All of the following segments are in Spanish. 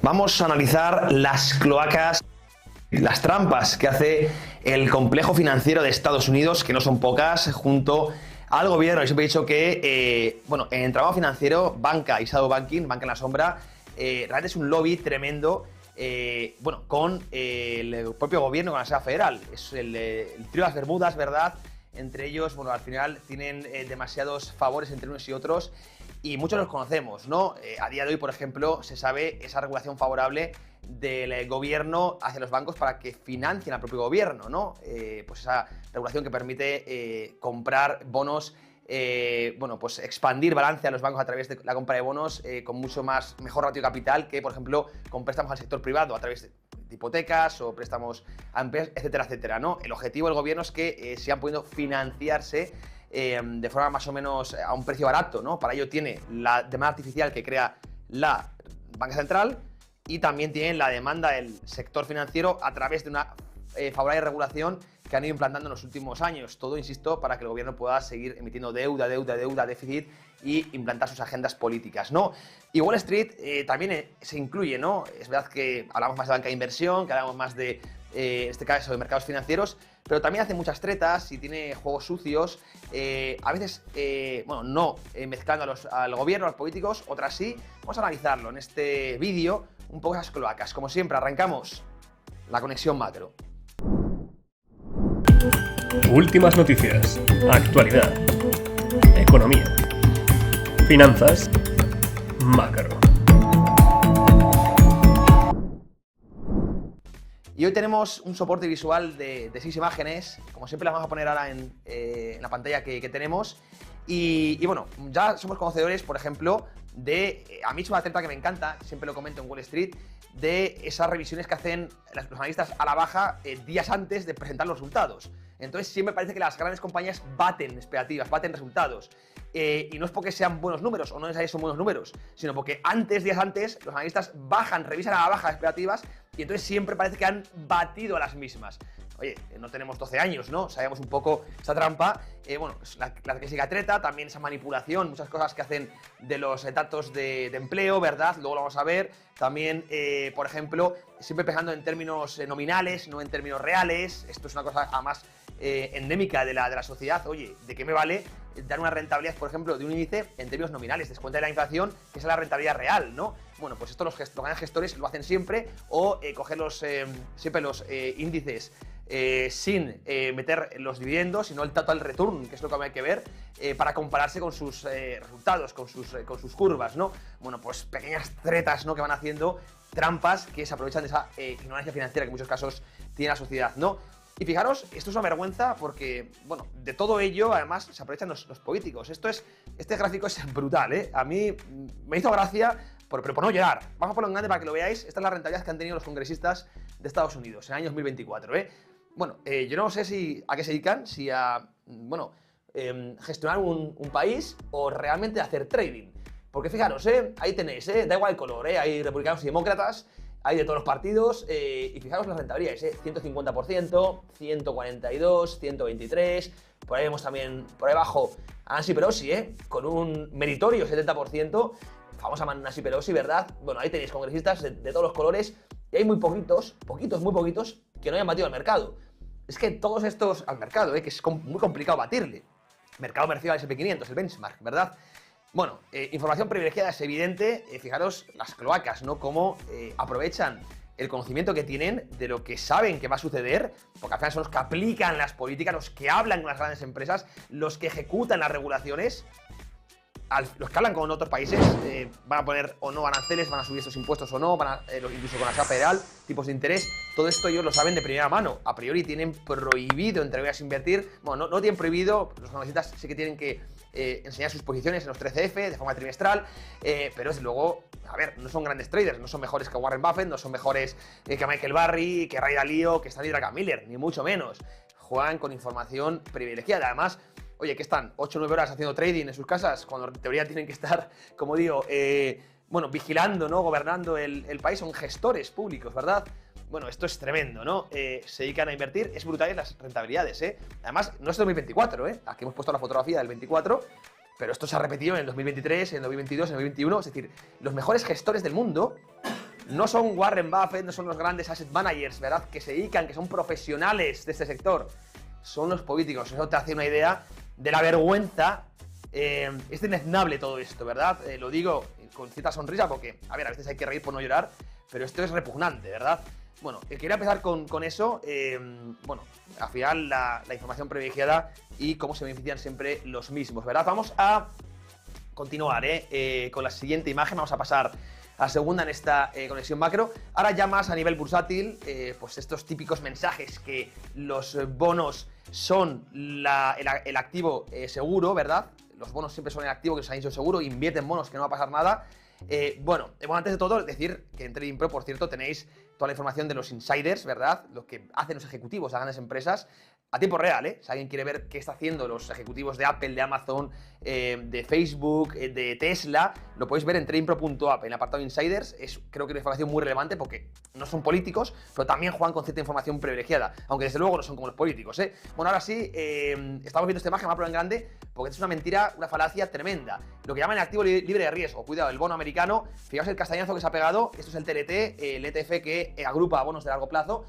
vamos a analizar las cloacas, las trampas que hace el complejo financiero de Estados Unidos, que no son pocas, junto al gobierno. Yo siempre he dicho que, en el entramado financiero, banca y shadow banking, banca en la sombra, realmente es un lobby tremendo, con el propio gobierno, con la Reserva Federal. Es el trío de las Bermudas, ¿verdad? Entre ellos, al final tienen demasiados favores entre unos y otros, y muchos los conocemos, ¿no? A día de hoy, por ejemplo, se sabe esa regulación favorable del gobierno hacia los bancos para que financien al propio gobierno, ¿no? Pues esa regulación que permite comprar bonos, expandir balance a los bancos a través de la compra de bonos con mejor ratio de capital que, por ejemplo, con préstamos al sector privado a través de hipotecas o préstamos a empresas, etcétera, etcétera, ¿no? El objetivo del gobierno es que sigan pudiendo financiarse de forma más o menos a un precio barato, ¿no? Para ello tiene la demanda artificial que crea la banca central y también tienen la demanda del sector financiero a través de una favorable regulación que han ido implantando en los últimos años. Todo, insisto, para que el gobierno pueda seguir emitiendo deuda, déficit y implantar sus agendas políticas, ¿no? Y Wall Street también se incluye, ¿no? Es verdad que hablamos más de banca de inversión, que hablamos más de, en este caso, de mercados financieros, pero también hace muchas tretas y tiene juegos sucios, a veces, no mezclando al gobierno, a los políticos, otras sí. Vamos a analizarlo en este vídeo, un poco esas cloacas. Como siempre, arrancamos la conexión macro. Últimas noticias, actualidad, economía, finanzas, macro. Y hoy tenemos un soporte visual de 6 imágenes, como siempre las vamos a poner ahora en la pantalla que tenemos. Y ya somos conocedores, por ejemplo, a mí es una treta que me encanta, siempre lo comento en Wall Street, de esas revisiones que hacen los analistas a la baja días antes de presentar los resultados. Entonces siempre parece que las grandes compañías baten expectativas, baten resultados. Y no es porque sean buenos números o no necesariamente son buenos números, sino porque días antes, los analistas revisan a la baja expectativas y entonces siempre parece que han batido a las mismas. Oye, no tenemos 12 años, ¿no? Sabemos un poco esa trampa. La clásica treta, también esa manipulación, muchas cosas que hacen de los datos de empleo, ¿verdad? Luego lo vamos a ver. También, por ejemplo, siempre pensando en términos nominales, no en términos reales. Esto es una cosa además endémica de la sociedad. Oye, ¿de qué me vale dar una rentabilidad, por ejemplo, de un índice en términos nominales? Descuenta de la inflación, que es la rentabilidad real, ¿no? Bueno, pues esto los grandes gestores lo hacen siempre, o coger siempre los índices sin meter los dividendos, sino el total return, que es lo que hay que ver, para compararse con sus resultados, con sus curvas, ¿no? Bueno, pues pequeñas tretas, ¿no?, que van haciendo, trampas que se aprovechan de esa ignorancia financiera que en muchos casos tiene la sociedad, ¿no? Y fijaros, esto es una vergüenza porque, de todo ello, además, se aprovechan los políticos. Este gráfico es brutal, ¿eh? A mí me hizo gracia, pero por no llorar. Vamos a ponerlo en grande para que lo veáis. Esta es la rentabilidad que han tenido los congresistas de Estados Unidos en el año 2024, ¿eh? Yo no sé a qué se dedican, si a, gestionar un país o realmente a hacer trading. Porque fijaros, ahí tenéis, da igual el color, hay republicanos y demócratas, hay de todos los partidos, y fijaros las rentabilidades, 150%, 142, 123, por ahí vemos también, por ahí abajo, a Nancy Pelosi, con un meritorio 70%, famosa Nancy Pelosi, ¿verdad? Ahí tenéis congresistas de todos los colores, y hay muy poquitos, muy poquitos, que no hayan batido al mercado. Es que todos estos, al mercado, que es muy complicado batirle. Mercado me refiero al S&P 500, el benchmark, ¿verdad? Información privilegiada es evidente. Fijaros las cloacas, ¿no? Cómo aprovechan el conocimiento que tienen de lo que saben que va a suceder, porque al final son los que aplican las políticas, los que hablan con las grandes empresas, los que ejecutan las regulaciones. Los que hablan con otros países van a poner o no aranceles, van a subir estos impuestos o no, incluso con la Reserva Federal, tipos de interés. Todo esto ellos lo saben de primera mano. A priori tienen prohibido, entre comillas, invertir. No tienen prohibido, los analistas sí que tienen que enseñar sus posiciones en los 13F de forma trimestral, pero desde luego, no son grandes traders, no son mejores que Warren Buffett, no son mejores que Michael Burry, que Ray Dalio, que Stanley Druckenmiller, ni mucho menos. Juegan con información privilegiada. Además, oye, que están 8 o 9 horas haciendo trading en sus casas, cuando en teoría tienen que estar, como digo, vigilando, ¿no?, gobernando el país, son gestores públicos, ¿verdad? Esto es tremendo, ¿no? Se dedican a invertir, es brutal las rentabilidades, ¿eh? Además, no es 2024, ¿eh? Aquí hemos puesto la fotografía del 24, pero esto se ha repetido en el 2023, en el 2022, en el 2021, es decir, los mejores gestores del mundo No son Warren Buffett, no son los grandes asset managers, ¿verdad? Que se dedican, que son profesionales de este sector. Son los políticos. Eso te hace una idea de la vergüenza. Es deleznable todo esto, ¿verdad? Lo digo con cierta sonrisa porque, a ver, a veces hay que reír por no llorar, pero esto es repugnante, ¿verdad? Bueno, quería empezar con eso. Bueno, al final la información privilegiada y cómo se benefician siempre los mismos, ¿verdad? Vamos a continuar con la siguiente imagen. Vamos a pasar a la segunda en esta conexión macro. Ahora ya más a nivel bursátil, pues estos típicos mensajes que los bonos son el activo seguro, ¿verdad? Los bonos siempre son el activo que os ha dicho seguro, invierte en bonos que no va a pasar nada. Bueno, antes de todo, decir que en Trading Pro, por cierto, tenéis toda la información de los insiders, ¿verdad? Lo que hacen los ejecutivos de grandes empresas a tiempo real, ¿eh? Si alguien quiere ver qué está haciendo los ejecutivos de Apple, de Amazon, de Facebook, de Tesla, lo podéis ver en tradingpro.app, en el apartado Insiders. Creo que es una información muy relevante porque no son políticos, pero también juegan con cierta información privilegiada, aunque desde luego no son como los políticos, ¿eh? Bueno, ahora sí, estamos viendo esta imagen, más en grande, porque es una mentira, una falacia tremenda. Lo que llaman el activo libre de riesgo. Cuidado, el bono americano, fijaos el castañazo que se ha pegado. Esto es el TLT, el ETF que agrupa bonos de largo plazo.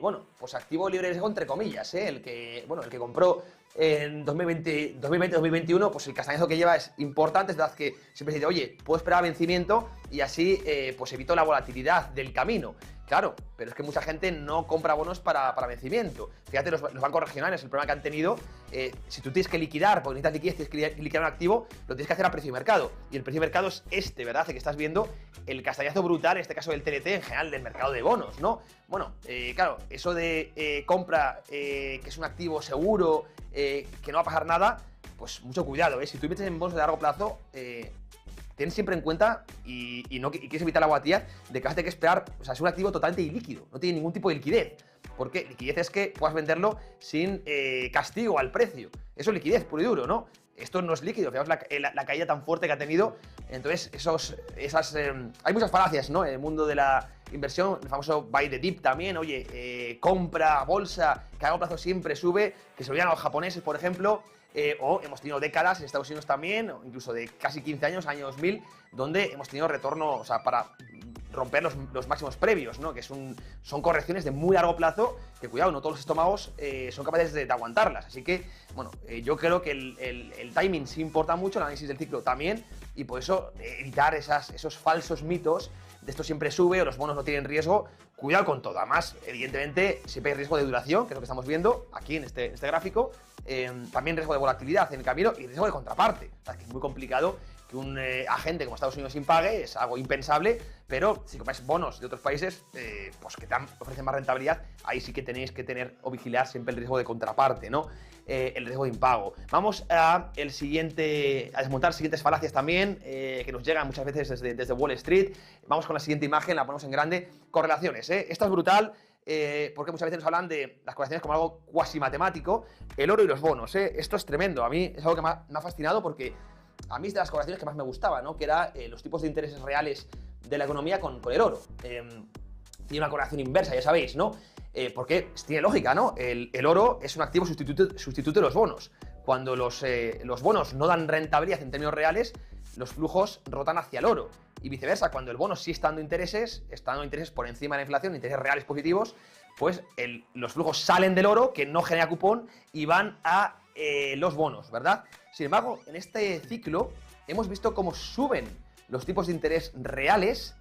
Bueno, pues activo libre de riesgo entre comillas, el que compró en 2020-2021, pues el castañazo que lleva es importante. Es verdad que siempre se dice, oye, puedo esperar a vencimiento y así pues evito la volatilidad del camino. Claro, pero es que mucha gente no compra bonos para vencimiento. Fíjate, los bancos regionales, el problema que han tenido, si tú tienes que liquidar, porque necesitas liquidez, tienes que liquidar un activo, lo tienes que hacer a precio de mercado. Y el precio de mercado es ¿verdad? El que estás viendo, el castañazo brutal, en este caso del TLT, en general del mercado de bonos, ¿no? Bueno, claro, eso de compra, que es un activo seguro, que no va a pasar nada, pues mucho cuidado, ¿eh? Si tú inviertes en bonos de largo plazo, ten siempre en cuenta y quieres evitar la volatilidad de que vas a tener que esperar. O sea, es un activo totalmente ilíquido, no tiene ningún tipo de liquidez. Porque liquidez es que puedas venderlo sin castigo al precio. Eso es liquidez puro y duro, ¿no? Esto no es líquido, fijaos la caída tan fuerte que ha tenido. Entonces, hay muchas falacias, ¿no? En el mundo de la inversión, el famoso buy the dip también, oye, compra, bolsa, que a largo plazo siempre sube, que se lo olvidan a los japoneses, por ejemplo. O hemos tenido décadas en Estados Unidos también, incluso de casi 15 años, año 2000, donde hemos tenido retorno, o sea, para romper los máximos previos, ¿no? Que son correcciones de muy largo plazo, que cuidado, no todos los estómagos son capaces de aguantarlas. Así que, bueno, yo creo que el timing sí importa mucho, el análisis del ciclo también, y por eso evitar esos falsos mitos de esto siempre sube o los bonos no tienen riesgo. Cuidado con todo. Además, evidentemente, siempre hay riesgo de duración, que es lo que estamos viendo aquí en este gráfico. También riesgo de volatilidad en el camino y riesgo de contraparte. O sea, que es muy complicado que un agente como Estados Unidos impague, es algo impensable, pero si compráis bonos de otros países, pues que te ofrecen más rentabilidad, ahí sí que tenéis que tener o vigilar siempre el riesgo de contraparte, ¿no? El riesgo de impago. Vamos a desmontar siguientes falacias también, que nos llegan muchas veces desde Wall Street. Vamos con la siguiente imagen, la ponemos en grande. Correlaciones, Esta es brutal. Porque muchas veces nos hablan de las correlaciones como algo cuasi matemático, el oro y los bonos, Esto es tremendo, a mí es algo que me ha fascinado porque a mí es de las correlaciones que más me gustaba, ¿no? Que era los tipos de intereses reales de la economía con el oro. Tiene una correlación inversa, ya sabéis, ¿no? Porque tiene lógica, ¿no? El oro es un activo sustituto de los bonos. Cuando los bonos no dan rentabilidad en términos reales, los flujos rotan hacia el oro. Y viceversa, cuando el bono sí está dando intereses por encima de la inflación, intereses reales positivos, pues los flujos salen del oro, que no genera cupón, y van a los bonos, ¿verdad? Sin embargo, en este ciclo hemos visto cómo suben los tipos de interés reales.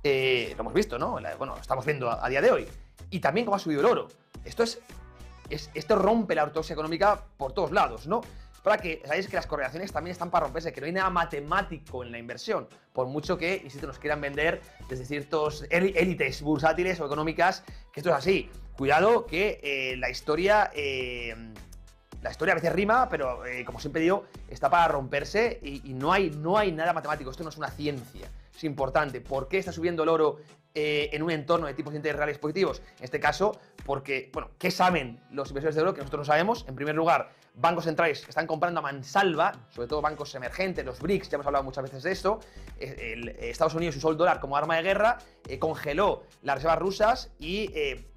Lo hemos visto, ¿no? Bueno, lo estamos viendo a día de hoy. Y también cómo ha subido el oro. Esto rompe la ortodoxia económica por todos lados, ¿no? Para que sabéis que las correlaciones también están para romperse, que no hay nada matemático en la inversión, por mucho que, insisto, nos quieran vender desde ciertos élites bursátiles o económicas, que esto es así. Cuidado que la historia a veces rima, pero como siempre digo, está para romperse y no hay nada matemático. Esto no es una ciencia, es importante. ¿Por qué está subiendo el oro en un entorno de tipos de interés reales positivos? En este caso, porque, bueno, ¿qué saben los inversores de oro que nosotros no sabemos? En primer lugar, bancos centrales que están comprando a mansalva, sobre todo bancos emergentes, los BRICS, ya hemos hablado muchas veces de esto. Estados Unidos usó el dólar como arma de guerra, congeló las reservas rusas y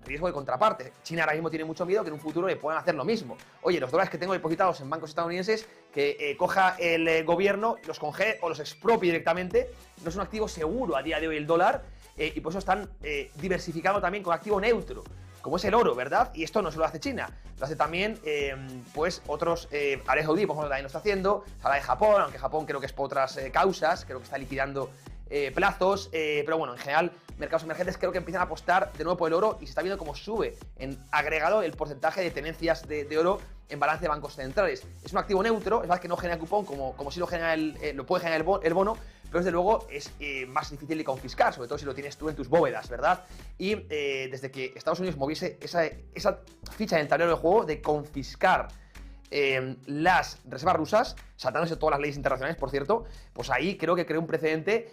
riesgo de contraparte. China ahora mismo tiene mucho miedo que en un futuro le puedan hacer lo mismo. Oye, los dólares que tengo depositados en bancos estadounidenses, que coja el gobierno, los congele o los expropie directamente. No es un activo seguro a día de hoy el dólar. y por eso están diversificando también con activo neutro, como es el oro, ¿verdad? Y esto no solo lo hace China, lo hace también, pues, otros, Arabia Saudí, por ejemplo, también lo está haciendo, se habla de Japón, aunque Japón creo que es por otras causas, creo que está liquidando plazos, pero bueno, en general, mercados emergentes creo que empiezan a apostar de nuevo por el oro y se está viendo cómo sube en agregado el porcentaje de tenencias de oro en balance de bancos centrales. Es un activo neutro, es verdad que no genera cupón como si lo genera lo puede generar el bono, pero desde luego es más difícil de confiscar, sobre todo si lo tienes tú en tus bóvedas, ¿verdad? Y desde que Estados Unidos moviese esa ficha en el tablero de juego de confiscar las reservas rusas, saltándose todas las leyes internacionales, por cierto, pues ahí creo que creó un precedente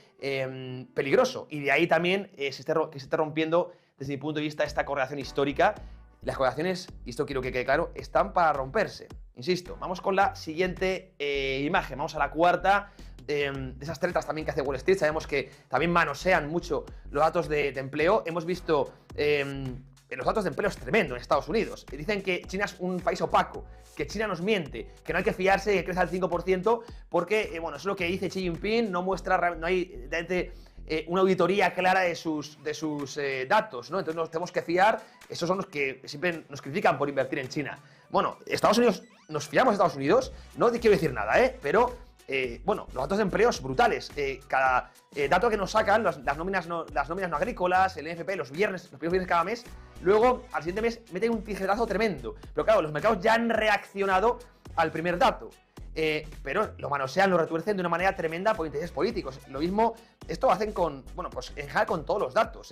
peligroso. Y de ahí también que se esté rompiendo, desde mi punto de vista, esta correlación histórica. Las correlaciones, y esto quiero que quede claro, están para romperse. Insisto, vamos con la siguiente imagen, vamos a la cuarta. De esas tretas también que hace Wall Street, sabemos que también manosean mucho los datos de empleo. Hemos visto los datos de empleo es tremendo en Estados Unidos. Dicen que China es un país opaco, que China nos miente, que no hay que fiarse, que crece al 5%, porque, bueno, eso es lo que dice Xi Jinping, no hay una auditoría clara de sus datos, ¿no? Entonces nos tenemos que fiar, esos son los que siempre nos critican por invertir en China. Bueno, Estados Unidos, nos fiamos de Estados Unidos, no quiero decir nada, pero bueno, los datos de empleos brutales. Cada dato que nos sacan, las nóminas no agrícolas, el NFP, los primeros viernes cada mes, luego al siguiente mes meten un tijerazo tremendo. Pero claro, los mercados ya han reaccionado al primer dato. Pero lo manosean, lo retuercen de una manera tremenda por intereses políticos. Lo mismo, esto lo hacen con, bueno, pues en general con todos los datos.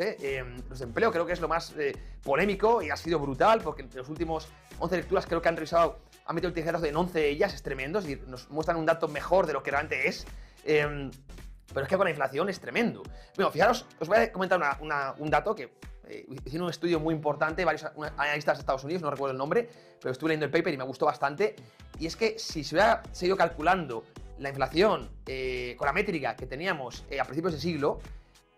Los de empleo creo que es lo más polémico y ha sido brutal, porque en los últimos 11 lecturas creo que han revisado, han metido el tijerazo en 11 de ellas, es tremendo, es decir, nos muestran un dato mejor de lo que realmente es. Pero es que con la inflación es tremendo. Bueno, fijaros, os voy a comentar un dato que hicieron un estudio muy importante, varios analistas de Estados Unidos, no recuerdo el nombre, pero estuve leyendo el paper y me gustó bastante. Y es que si se hubiera seguido calculando la inflación con la métrica que teníamos a principios de siglo,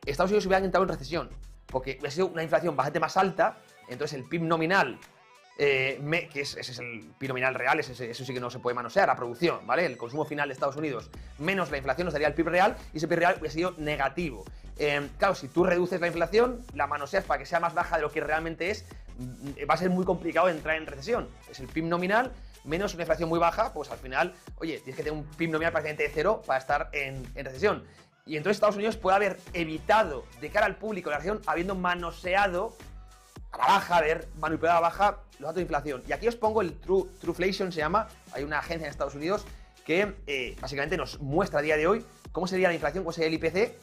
Estados Unidos hubiera entrado en recesión, porque hubiera sido una inflación bastante más alta, entonces el PIB nominal, ese es el PIB nominal real, eso sí que no se puede manosear, la producción, ¿vale? El consumo final de Estados Unidos menos la inflación nos daría el PIB real, y ese PIB real hubiera sido negativo. Claro, si tú reduces la inflación, la manoseas para que sea más baja de lo que realmente es, va a ser muy complicado entrar en recesión. Es el PIB nominal menos una inflación muy baja, pues al final, oye, tienes que tener un PIB nominal prácticamente de cero para estar en recesión. Y entonces Estados Unidos puede haber evitado, de cara al público, la recesión, habiendo manoseado a la baja, haber manipulado a la baja los datos de inflación. Y aquí os pongo el Truflation, se llama, hay una agencia en Estados Unidos que básicamente nos muestra a día de hoy cómo sería la inflación, cómo sería el IPC,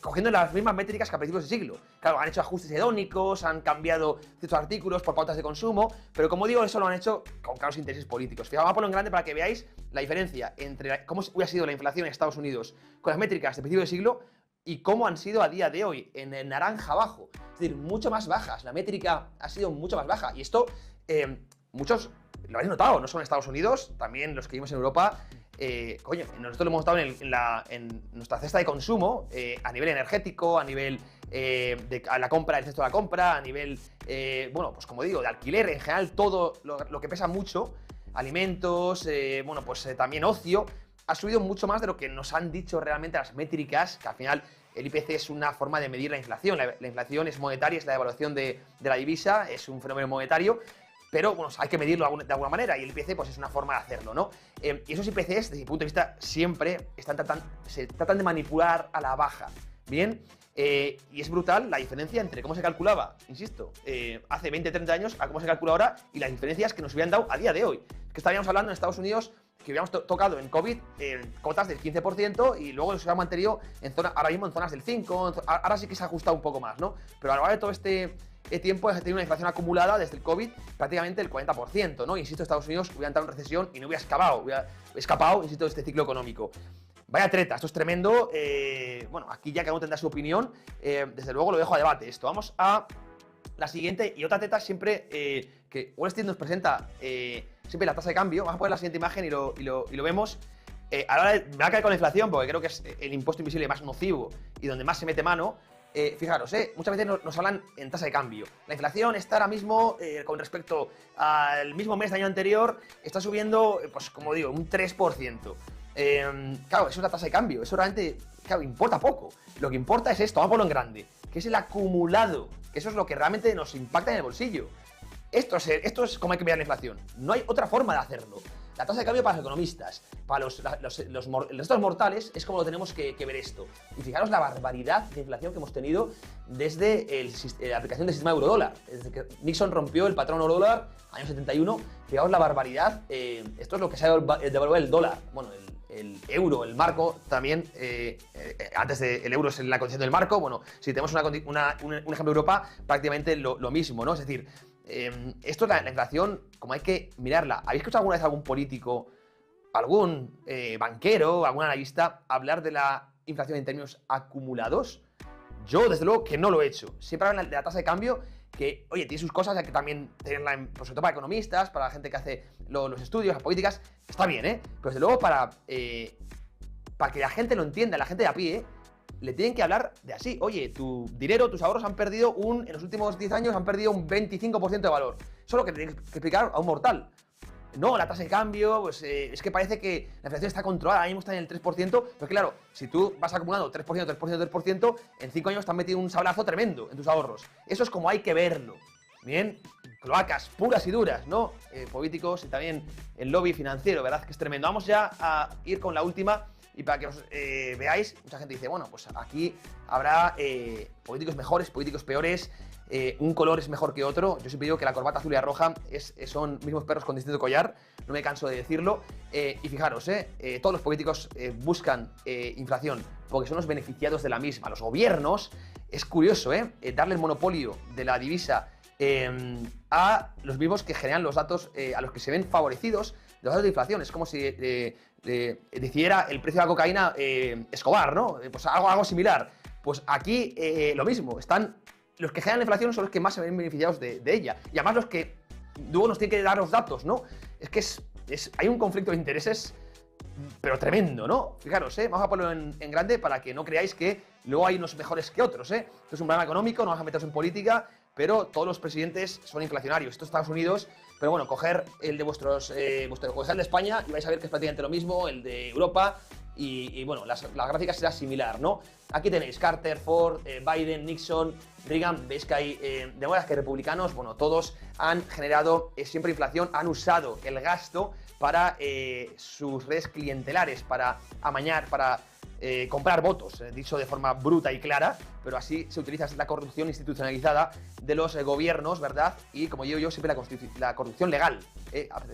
cogiendo las mismas métricas que a principios de siglo. Claro, han hecho ajustes hedónicos, han cambiado ciertos artículos por pautas de consumo, pero como digo, eso lo han hecho con claros intereses políticos. Fijaos, vamos a ponerlo en grande para que veáis la diferencia entre cómo hubiera sido la inflación en Estados Unidos con las métricas de principios de siglo y cómo han sido a día de hoy, en el naranja abajo. Es decir, mucho más bajas, la métrica ha sido mucho más baja. Y esto, muchos lo habéis notado, no solo en Estados Unidos, también los que vivimos en Europa. Coño, nosotros lo hemos notado en nuestra cesta de consumo, a nivel energético, a nivel de la compra, el cesto de la compra, a nivel, bueno, pues como digo, de alquiler, en general todo lo que pesa mucho, alimentos, bueno, pues también ocio, ha subido mucho más de lo que nos han dicho realmente las métricas, que al final el IPC es una forma de medir la inflación. La inflación es monetaria, es la devaluación de la divisa, es un fenómeno monetario. Pero bueno, hay que medirlo de alguna manera y el IPC pues es una forma de hacerlo, ¿no? Y esos IPCs, desde mi punto de vista, siempre se tratan de manipular a la baja, ¿bien? Y es brutal la diferencia entre cómo se calculaba, insisto, hace 20, 30 años a cómo se calcula ahora y las diferencias que nos hubieran dado a día de hoy. Es que estaríamos hablando en Estados Unidos que hubiéramos tocado en COVID cotas del 15% y luego se ha mantenido ahora mismo en zonas del 5%, ahora sí que se ha ajustado un poco más, ¿no? Pero a lo largo de todo este tiempo ha tenido una inflación acumulada desde el COVID prácticamente el 40%, ¿no? Insisto, Estados Unidos hubiera entrado en recesión y no hubiera escapado, insisto, de este ciclo económico. Vaya treta, esto es tremendo. Bueno, aquí ya cada uno tendrá su opinión. Desde luego lo dejo a debate esto. Vamos a la siguiente y otra treta siempre que Wall Street nos presenta siempre la tasa de cambio. Vamos a poner la siguiente imagen y lo vemos. Ahora me va a caer con la inflación porque creo que es el impuesto invisible más nocivo y donde más se mete mano. Fijaros, muchas veces nos hablan en tasa de cambio. La inflación está ahora mismo, con respecto al mismo mes del año anterior, está subiendo, pues como digo, un 3%. Claro, eso es la tasa de cambio, eso realmente, claro, importa poco. Lo que importa es esto, vamos a ponerlo en grande. que es el acumulado, que eso es lo que realmente nos impacta en el bolsillo. Esto es como hay que mirar la inflación. No hay otra forma de hacerlo. La tasa de cambio para los economistas, para los restos mortales, es como lo tenemos que ver esto. Y fijaros la barbaridad de inflación que hemos tenido desde la aplicación del sistema euro-dólar. Desde que Nixon rompió el patrón euro-dólar, año 71, fijaos la barbaridad. Esto es lo que se ha devaluado el dólar. Bueno, el euro, el marco también, antes el euro es la condición del marco. Bueno, si tenemos un ejemplo de Europa, prácticamente lo mismo, ¿no? Es decir, esto es la inflación, como hay que mirarla. ¿Habéis escuchado alguna vez algún político, algún banquero, algún analista hablar de la inflación en términos acumulados? Yo, desde luego, que no lo he hecho. Siempre hablan de la tasa de cambio, que, oye, tiene sus cosas, hay que también tenerla, sobre todo para economistas, para la gente que hace los estudios, las políticas, está bien, ¿eh? Pero desde luego para que la gente lo entienda, la gente de a pie, le tienen que hablar de así. Oye, tu dinero, tus ahorros han perdido en los últimos 10 años han perdido un 25% de valor. Eso es lo que tiene que explicar a un mortal. No, la tasa de cambio, pues es que parece que la inflación está controlada, ahora mismo está en el 3%, pero claro, si tú vas acumulando 3%, 3%, 3%, en 5 años te han metido un sablazo tremendo en tus ahorros. Eso es como hay que verlo. Bien, cloacas puras y duras, ¿no? Políticos y también el lobby financiero, ¿verdad? Que es tremendo. Vamos ya a ir con la última. Y para que os veáis, mucha gente dice, bueno, pues aquí habrá políticos mejores, políticos peores, un color es mejor que otro. Yo siempre digo que la corbata azul y la roja son mismos perros con distinto collar, no me canso de decirlo. Y fijaros, todos los políticos buscan inflación porque son los beneficiados de la misma. Los gobiernos, es curioso, darle el monopolio de la divisa a los mismos que generan los datos, a los que se ven favorecidos de los datos de inflación. Es como si decidiera el precio de la cocaína Escobar, ¿no? Pues algo similar. Pues aquí lo mismo, los que generan la inflación son los que más se ven beneficiados de ella. Y además los que luego nos tienen que dar los datos, ¿no? Es que hay un conflicto de intereses, pero tremendo, ¿no? Fijaros, vamos a ponerlo en grande para que no creáis que luego hay unos mejores que otros, Esto es un problema económico, no vamos a meternos en política, pero todos los presidentes son inflacionarios. Esto es Estados Unidos, pero bueno, coger el de vuestro el de España y vais a ver que es prácticamente lo mismo, el de Europa, y bueno, la gráfica será similar, ¿no? Aquí tenéis Carter, Ford, Biden, Nixon, Reagan. Veis que hay, de manera que republicanos, bueno, todos han generado siempre inflación, han usado el gasto para sus redes clientelares, para amañar, para comprar votos, dicho de forma bruta y clara, pero así se utiliza la corrupción institucionalizada de los gobiernos, ¿verdad? Y como digo yo, siempre la corrupción legal.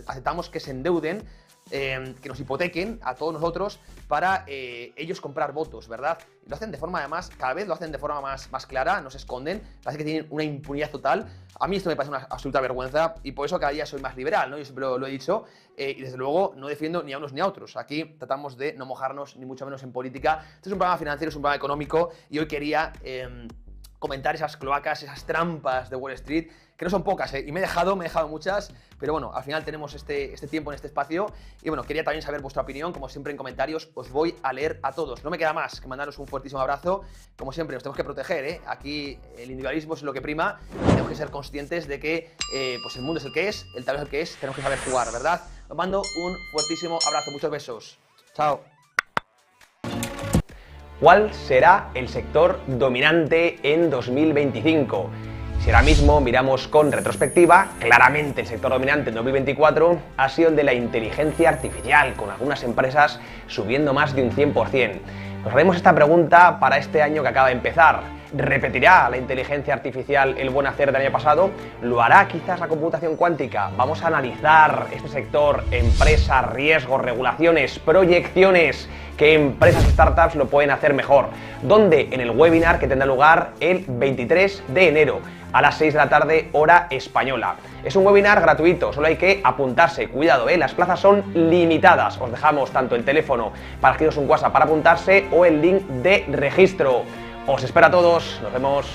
Aceptamos que se endeuden, que nos hipotequen a todos nosotros para ellos comprar votos, ¿verdad? Y lo hacen de forma, además, cada vez lo hacen de forma más clara, no se esconden, parece que tienen una impunidad total. A mí esto me parece una absoluta vergüenza y por eso cada día soy más liberal, ¿no? Yo siempre lo he dicho, y desde luego no defiendo ni a unos ni a otros. Aquí tratamos de no mojarnos ni mucho menos en política. Este es un programa financiero, es un programa económico, y hoy quería comentar esas cloacas, esas trampas de Wall Street, que no son pocas, y me he dejado muchas, pero bueno, al final tenemos este tiempo en este espacio, y bueno, quería también saber vuestra opinión. Como siempre, en comentarios os voy a leer a todos. No me queda más que mandaros un fuertísimo abrazo. Como siempre, nos tenemos que proteger, Aquí el individualismo es lo que prima, y tenemos que ser conscientes de que pues el mundo es el que es, el tablero es el que es, tenemos que saber jugar, ¿verdad? Os mando un fuertísimo abrazo, muchos besos. Chao. ¿Cuál será el sector dominante en 2025? Si ahora mismo miramos con retrospectiva, claramente el sector dominante en 2024 ha sido el de la inteligencia artificial, con algunas empresas subiendo más de un 100%. Nos haremos esta pregunta para este año que acaba de empezar. ¿Repetirá la inteligencia artificial el buen hacer del año pasado? ¿Lo hará quizás la computación cuántica? Vamos a analizar este sector, empresas, riesgos, regulaciones, proyecciones. ¿Qué empresas y startups lo pueden hacer mejor? ¿Dónde? En el webinar que tendrá lugar el 23 de enero a las 6 de la tarde, hora española. Es un webinar gratuito, solo hay que apuntarse. Cuidado, las plazas son limitadas. Os dejamos tanto el teléfono para escribiros un WhatsApp para apuntarse o el link de registro. Os espero a todos, nos vemos.